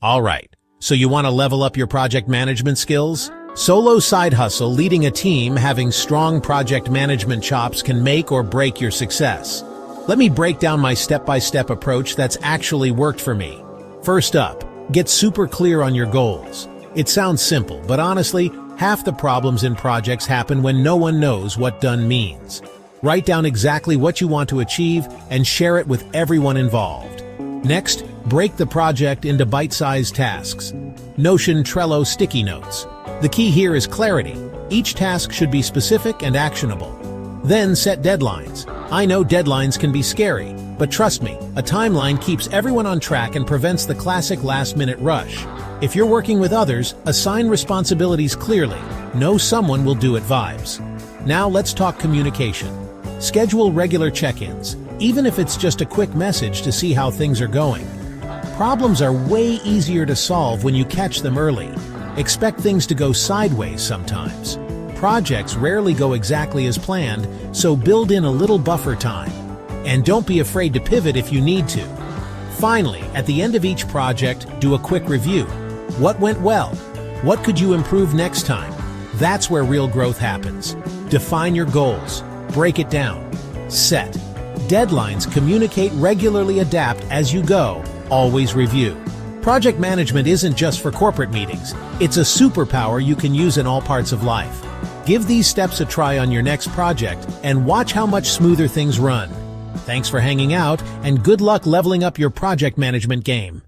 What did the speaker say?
Alright, so you want to level up your project management skills? Solo side hustle, leading a team, having strong project management chops can make or break your success. Let me break down my step-by-step approach that's actually worked for me. First up, get super clear on your goals. It sounds simple, but honestly, half the problems in projects happen when no one knows what done means. Write down exactly what you want to achieve and share it with everyone involved. Next, break the project into bite-sized tasks. Notion, Trello, sticky notes. The key here is clarity. Each task should be specific and actionable. Then set deadlines. I know deadlines can be scary, but trust me, a timeline keeps everyone on track and prevents the classic last-minute rush. If you're working with others, assign responsibilities clearly. Know someone will do it vibes. Now let's talk communication. Schedule regular check-ins, even if it's just a quick message to see how things are going. Problems are way easier to solve when you catch them early. Expect things to go sideways sometimes. Projects rarely go exactly as planned, so build in a little buffer time. And don't be afraid to pivot if you need to. Finally, at the end of each project, do a quick review. What went well? What could you improve next time? That's where real growth happens. Define your goals. Break it down. Set deadlines, communicate regularly, adapt as you go, always review. Project management isn't just for corporate meetings. It's a superpower you can use in all parts of life. Give these steps a try on your next project and watch how much smoother things run. Thanks for hanging out, and good luck leveling up your project management game.